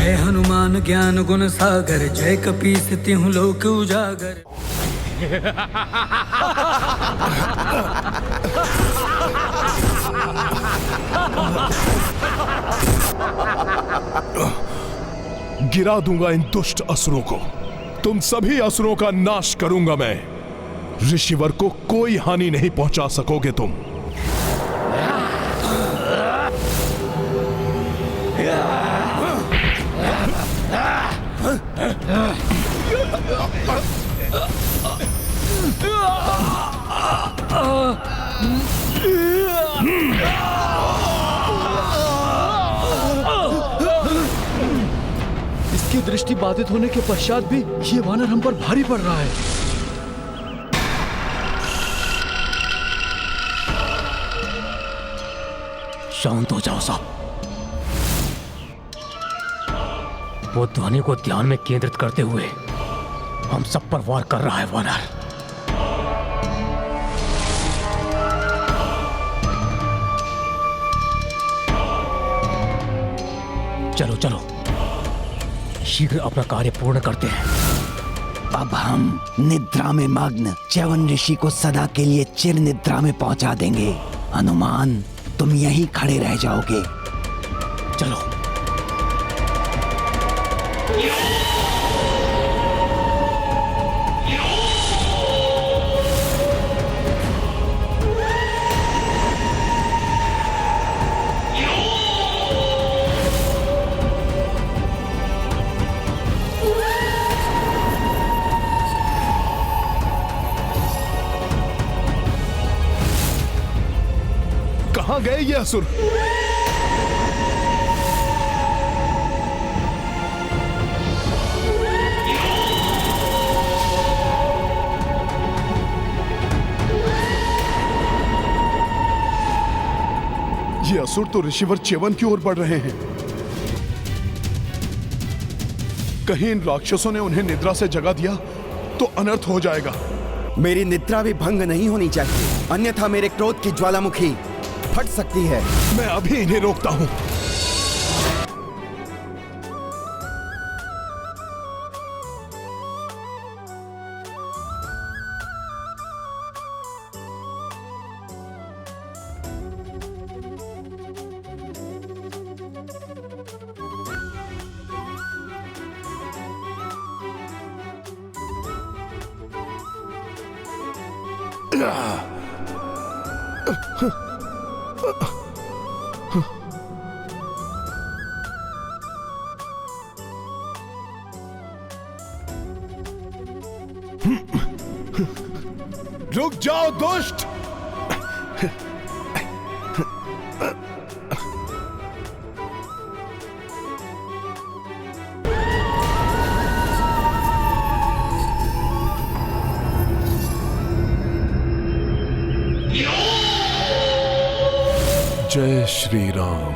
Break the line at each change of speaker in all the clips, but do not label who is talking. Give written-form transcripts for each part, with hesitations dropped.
जय हनुमान ज्ञान गुण सागर, जय कपीस तिहुँ लोक उजागर।
गिरा दूंगा इन दुष्ट असुरों को, तुम सभी असुरों का नाश करूंगा मैं। ऋषिवर को कोई हानि नहीं पहुंचा सकोगे तुम।
इसकी दृष्टि बाधित होने के पश्चात भी ये वानर हम पर भारी पड़ रहा है।
शांत हो जाओ साहब। वो ध्वनि को ध्यान में केंद्रित करते हुए हम सब पर वार कर रहा है वानर। चलो चलो शीघ्र अपना कार्य पूर्ण करते हैं।
अब हम निद्रा में मग्न च्यवन ऋषि को सदा के लिए चिर निद्रा में पहुंचा देंगे। हनुमान तुम यहीं खड़े रह जाओगे।
चलो।
कहां गए ये असुर? ये असुर तो ऋषिवर च्यवन की ओर बढ़ रहे हैं। कहीं इन राक्षसों ने उन्हें निद्रा से जगा दिया तो अनर्थ हो जाएगा।
मेरी निद्रा भी भंग नहीं होनी चाहिए, अन्यथा मेरे क्रोध की ज्वालामुखी फट सकती है।
मैं अभी इन्हें रोकता हूं। रुक जाओ दुष्ट। जय श्री राम।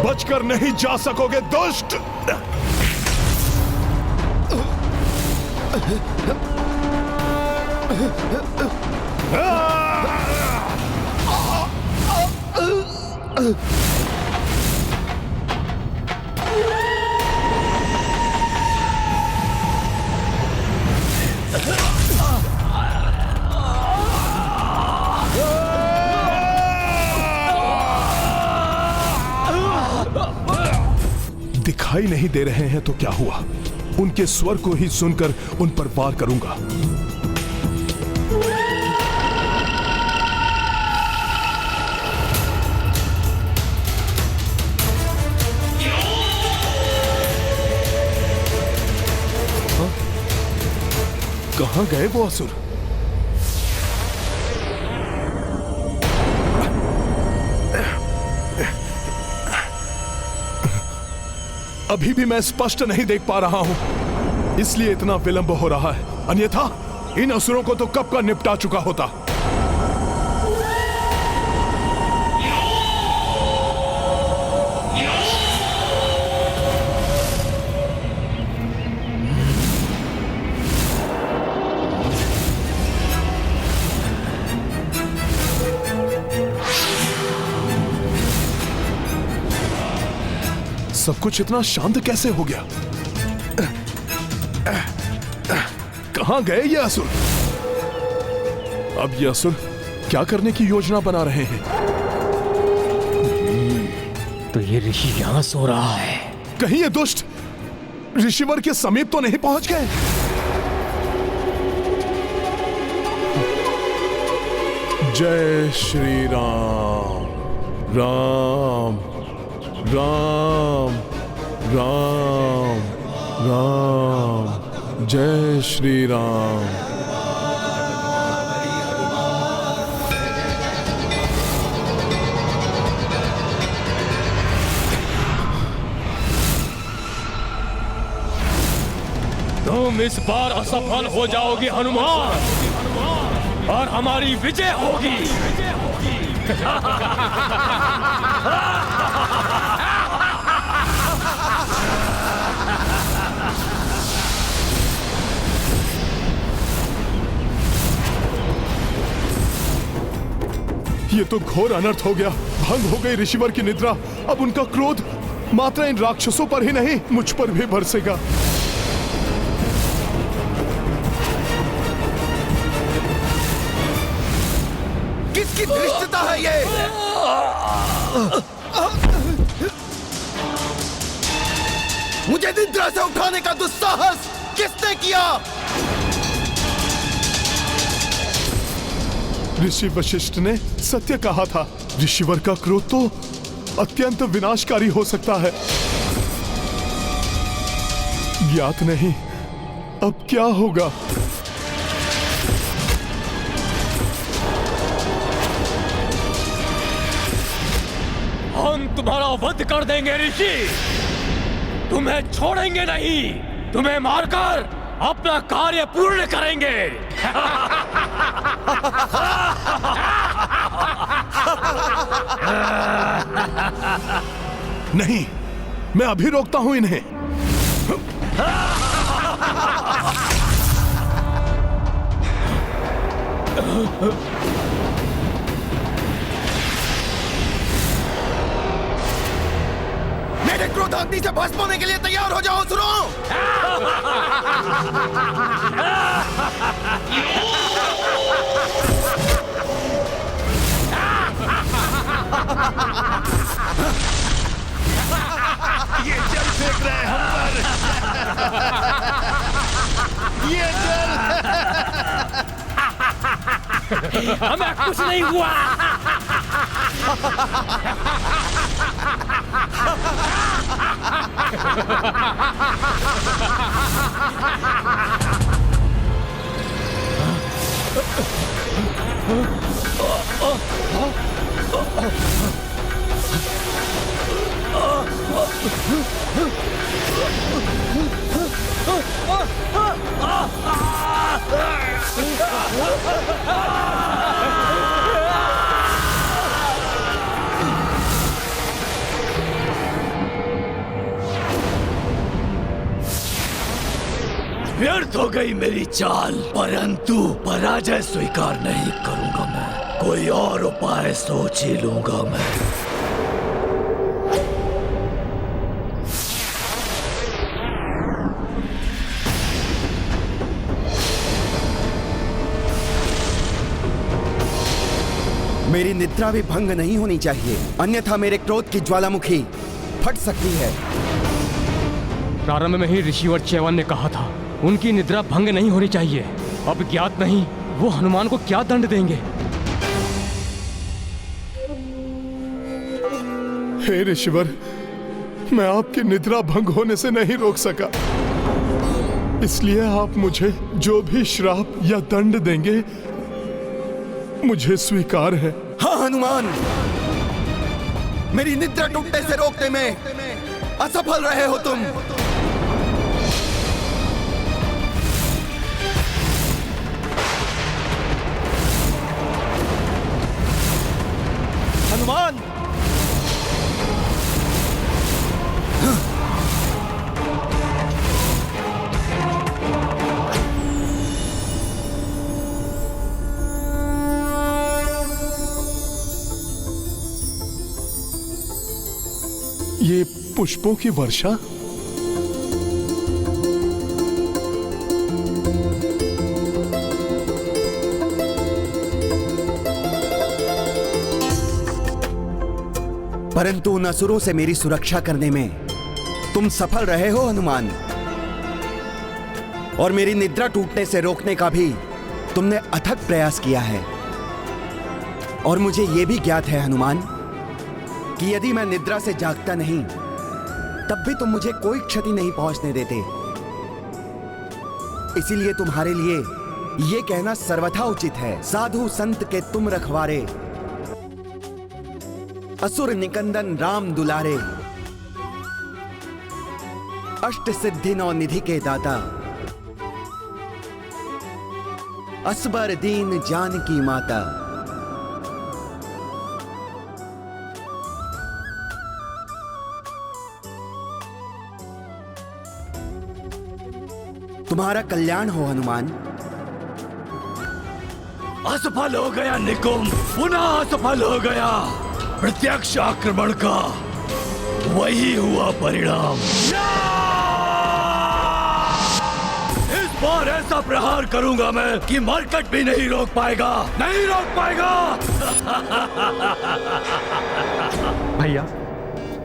बचकर नहीं जा सकोगे दुष्ट। दिखाई नहीं दे रहे हैं तो क्या हुआ, उनके स्वर को ही सुनकर उन पर वार करूंगा। कहां गए वो असुर? अभी भी मैं स्पष्ट नहीं देख पा रहा हूं, इसलिए इतना विलंब हो रहा है, अन्यथा इन असुरों को तो कब का निपटा चुका होता। सब कुछ इतना शांत कैसे हो गया? कहां गए ये असुर? अब ये असुर क्या करने की योजना बना रहे हैं?
तो ये ऋषि यहां सो रहा है।
कहीं ये दुष्ट ऋषिवर के समीप तो नहीं पहुंच गए? जय श्री राम। राम राम राम राम। जय श्री राम।
तुम इस बार असफल हो जाओगे हनुमान, और हमारी विजय होगी।
ये तो घोर अनर्थ हो गया। भंग हो गई ऋषिवर की निद्रा। अब उनका क्रोध मात्र इन राक्षसों पर ही नहीं, मुझ पर भी बरसेगा।
किसकी धृष्टता है ये? मुझे निद्रा से उठाने का दुस्साहस किसने किया?
ऋषि वशिष्ठ ने सत्य कहा था। ऋषिवर का क्रोध तो अत्यंत विनाशकारी हो सकता है। ज्ञात नहीं अब क्या होगा।
हम तुम्हारा वध कर देंगे ऋषि, तुम्हें छोड़ेंगे नहीं। तुम्हें मारकर अपना कार्य पूर्ण करेंगे।
नहीं, मैं अभी रोकता हूं इन्हें।
मेरे क्रोधाग्नि से भस्म होने के लिए तैयार हो जाओ सुनो।
ये जल फेंक रहे हैं हम पर। ये जल।
हमें कुछ नहीं हुआ।
व्यर्थ हो गई मेरी चाल, परंतु पराजय स्वीकार नहीं करूंगा मैं। कोई और उपाय सोच ही लूंगा मैं।
मेरी निद्रा भी भंग नहीं होनी चाहिए, अन्यथा मेरे क्रोध की ज्वालामुखी फट सकती है।
प्रारंभ में ही ऋषिवर च्यवन ने कहा था उनकी निद्रा भंग नहीं होनी चाहिए। अब ज्ञात नहीं वो हनुमान को क्या दंड देंगे।
हे ऋषिवर, मैं आपकी निद्रा भंग होने से नहीं रोक सका, इसलिए आप मुझे जो भी श्राप या दंड देंगे मुझे स्वीकार है।
हाँ हनुमान, मेरी निद्रा टूटने से रोकने में असफल रहे हो तुम।
हनुमान,
ये पुष्पों की वर्षा?
परंतु उन असुरों से मेरी सुरक्षा करने में तुम सफल रहे हो हनुमान, और मेरी निद्रा टूटने से रोकने का भी तुमने अथक प्रयास किया है। और मुझे यह भी ज्ञात है हनुमान कि यदि मैं निद्रा से जागता नहीं तब भी तुम मुझे कोई क्षति नहीं पहुंचने देते। इसीलिए तुम्हारे लिए यह कहना सर्वथा उचित है, साधु संत के तुम रखवारे, असुर निकंदन राम दुलारे, अष्ट सिद्धि नौ निधि के दाता, असबर दीन जानकी माता। तुम्हारा कल्याण हो हनुमान।
असफल हो गया निकुंभ, पुनः असफल हो गया। प्रत्यक्ष आक्रमण का वही हुआ परिणाम। इस बार ऐसा प्रहार करूंगा मैं कि मरकट भी नहीं रोक पाएगा, नहीं रोक पाएगा।
भैया,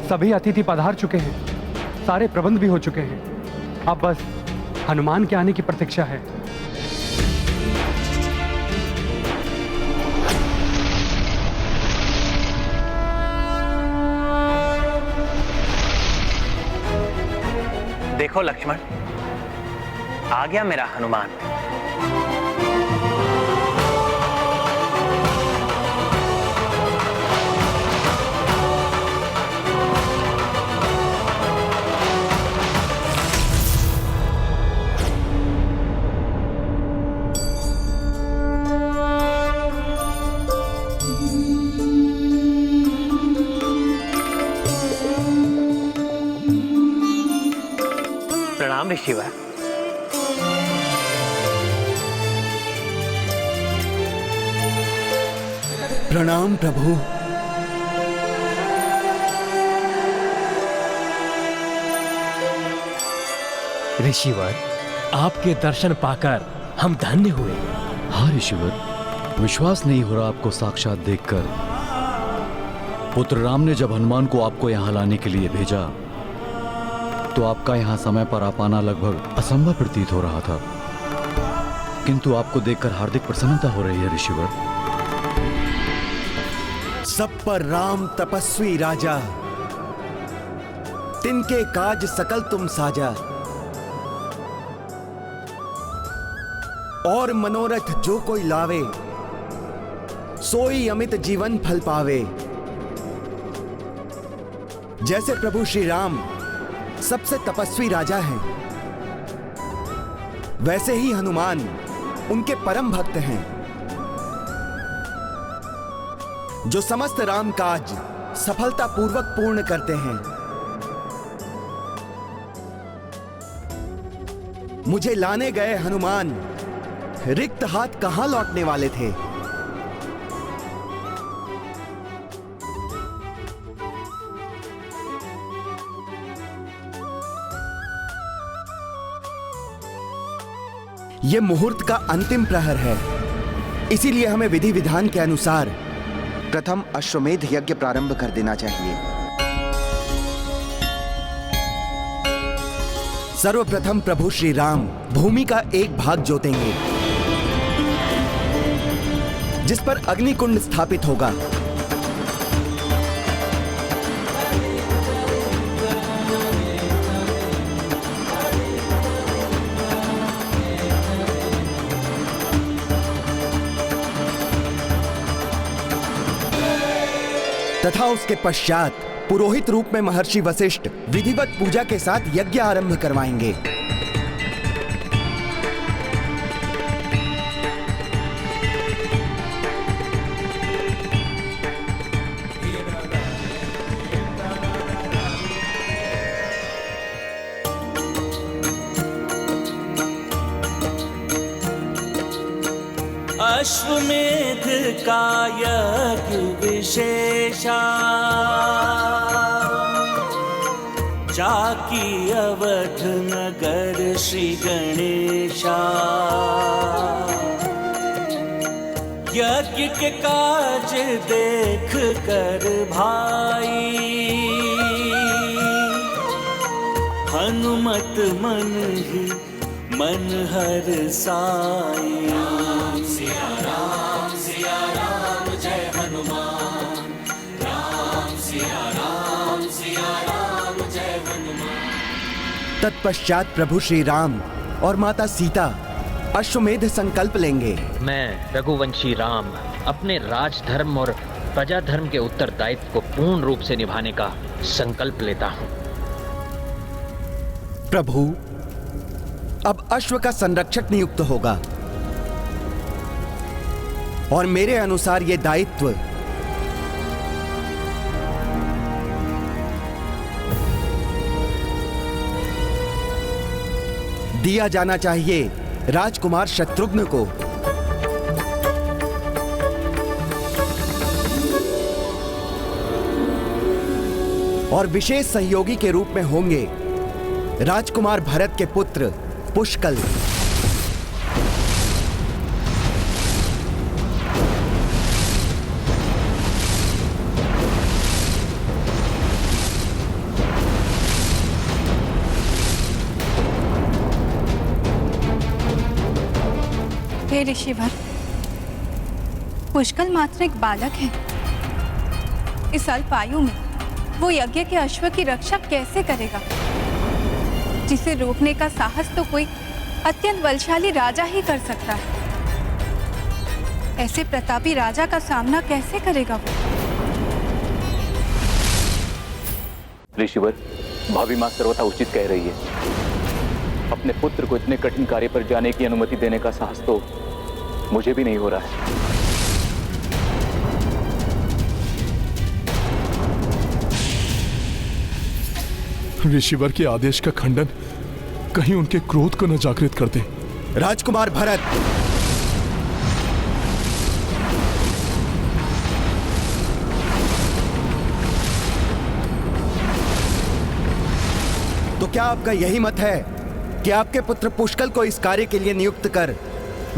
सभी अतिथि पधार चुके हैं, सारे प्रबंध भी हो चुके हैं। अब बस हनुमान के आने की प्रतीक्षा है।
देखो लक्ष्मण, आ गया मेरा हनुमान। प्रणाम ऋषिवर।
प्रणाम प्रभु।
ऋषिवर, आपके दर्शन पाकर हम धन्य हुए।
हाँ ऋषिवर, विश्वास नहीं हो रहा आपको साक्षात देखकर। पुत्र राम ने जब हनुमान को आपको यहाँ लाने के लिए भेजा तो आपका यहाँ समय पर आ पाना लगभग असंभव प्रतीत हो रहा था, किंतु आपको देखकर हार्दिक प्रसन्नता हो रही है ऋषिवर।
सब पर राम तपस्वी राजा, तिनके काज सकल तुम साजा, और मनोरथ जो कोई लावे, सोई अमित जीवन फल पावे। जैसे प्रभु श्री राम सबसे तपस्वी राजा हैं, वैसे ही हनुमान उनके परम भक्त हैं, जो समस्त राम काज सफलतापूर्वक पूर्ण करते हैं। मुझे लाने गए हनुमान रिक्त हाथ कहां लौटने वाले थे। यह मुहूर्त का अंतिम प्रहर है, इसीलिए हमें विधि विधान के अनुसार प्रथम अश्वमेध यज्ञ प्रारंभ कर देना चाहिए। सर्वप्रथम प्रभु श्री राम भूमि का एक भाग जोतेंगे, जिस पर अग्निकुंड स्थापित होगा। तथा उसके पश्चात पुरोहित रूप में महर्षि वशिष्ठ विधिवत पूजा के साथ यज्ञ आरंभ करवाएंगे।
अश्वमेध का यज्ञ विशेषा, जाकी अवध नगर श्री गणेशा। यज्ञ के काज देख कर भाई, हनुमत मन ही मन हर साई। सिया राम जय हनुमान, राम सिया राम जय हनुमान।
तत्पश्चात प्रभु श्री राम और माता सीता अश्वमेध संकल्प लेंगे।
मैं रघुवंशी राम अपने राजधर्म और प्रजा धर्म के उत्तरदायित्व को पूर्ण रूप से निभाने का संकल्प लेता हूँ।
प्रभु, अब अश्व का संरक्षक नियुक्त होगा और मेरे अनुसार यह दायित्व दिया जाना चाहिए राजकुमार शत्रुघ्न को। और विशेष सहयोगी के रूप में होंगे राजकुमार भरत के पुत्र पुष्कल।
हे ऋषिवर, पुष्कल मात्र एक बालक है। इस अल्प आयु में वो यज्ञ के अश्व की रक्षा कैसे करेगा, जिसे रोकने का साहस तो कोई अत्यंत बलशाली राजा ही कर सकता है। ऐसे प्रतापी राजा का सामना कैसे करेगा वो?
ऋषिवर, भाभी मां सर्वथा उचित कह रही है। अपने पुत्र को इतने कठिन कार्य पर जाने की अनुमति देने का साहस तो मुझे भी नहीं हो रहा है।
ऋषिवर के आदेश का खंडन कहीं उनके क्रोध को न जागृत कर दे।
राजकुमार भरत, तो क्या आपका यही मत है कि आपके पुत्र पुष्कल को इस कार्य के लिए नियुक्त कर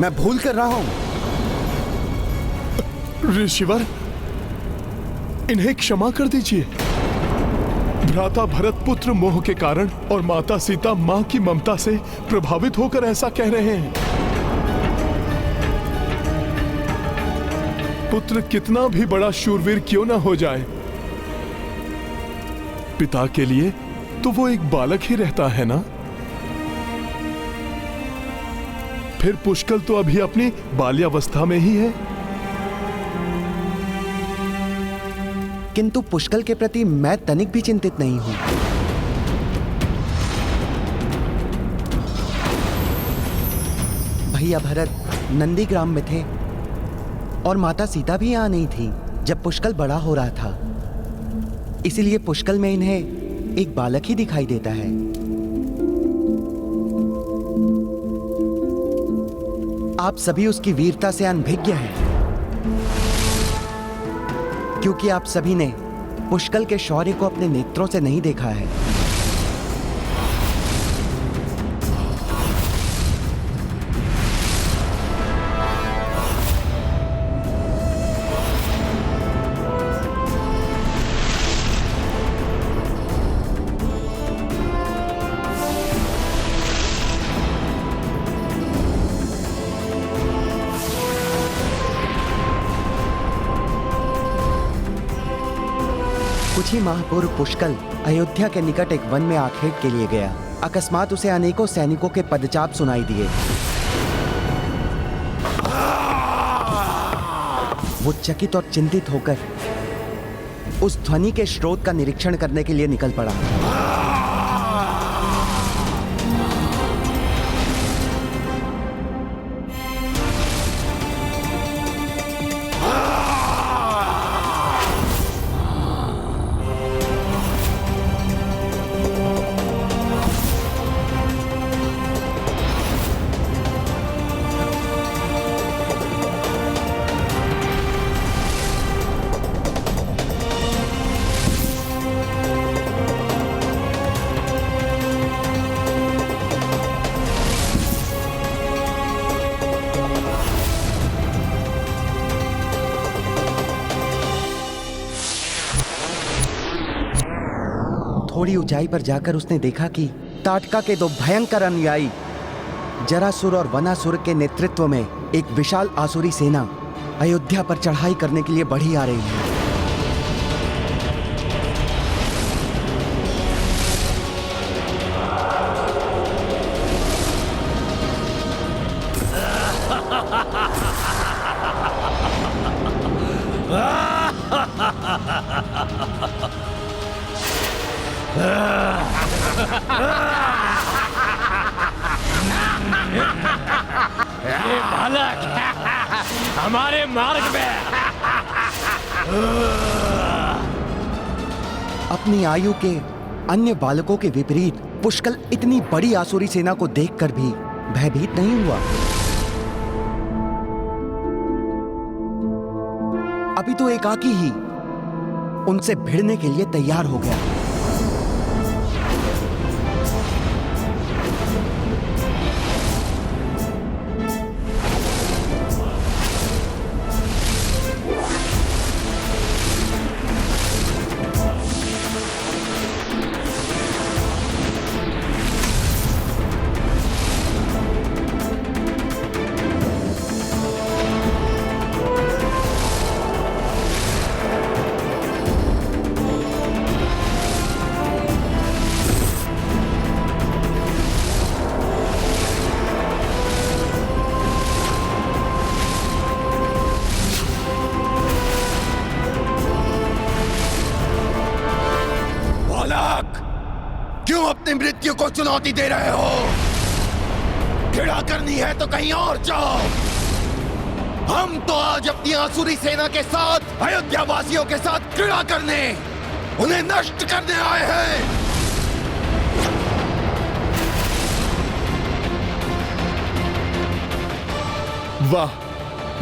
मैं भूल कर रहा हूं?
ऋषिवर, इन्हें क्षमा कर दीजिए। भ्राता भरत पुत्र मोह के कारण और माता सीता मां की ममता से प्रभावित होकर ऐसा कह रहे हैं। पुत्र कितना भी बड़ा शूरवीर क्यों ना हो जाए, पिता के लिए तो वो एक बालक ही रहता है ना। फिर पुष्कल तो अभी अपनी बाल्यावस्था में ही है।
किंतु पुष्कल के प्रति मैं तनिक भी चिंतित नहीं हूं। भैया भरत नंदीग्राम में थे और माता सीता भी यहां नहीं थी जब पुष्कल बड़ा हो रहा था। इसीलिए पुष्कल में इन्हें एक बालक ही दिखाई देता है। आप सभी उसकी वीरता से अनभिज्ञ हैं, क्योंकि आप सभी ने पुष्कल के शौर्य को अपने नेत्रों से नहीं देखा है। कुछ ही माह पूर्व पुष्कल अयोध्या के निकट एक वन में आखेट के लिए गया। अकस्मात उसे अनेकों सैनिकों के पदचाप सुनाई दिए। वो चकित और चिंतित होकर उस ध्वनि के स्रोत का निरीक्षण करने के लिए निकल पड़ा। थोड़ी ऊंचाई पर जाकर उसने देखा कि ताटका के दो भयंकर अनुयायी जरासुर और वनासुर के नेतृत्व में एक विशाल आसुरी सेना अयोध्या पर चढ़ाई करने के लिए बढ़ी आ रही है।
ये बालक हमारे मार्ग में।
अपनी आयु के अन्य बालकों के विपरीत पुष्कल इतनी बड़ी आसुरी सेना को देखकर भी भयभीत नहीं हुआ। अभी तो एकाकी ही उनसे भिड़ने के लिए तैयार हो गया।
क्यों अपनी मृत्यु को चुनौती दे रहे हो? घृणा करनी है तो कहीं और जाओ। हम तो आज अपनी आसुरी सेना के साथ अयोध्या वासियों के साथ घृणा करने, उन्हें नष्ट करने आए हैं। वाह,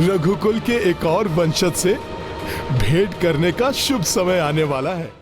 रघुकुल के एक और वंशज से भेंट करने का शुभ समय आने वाला है।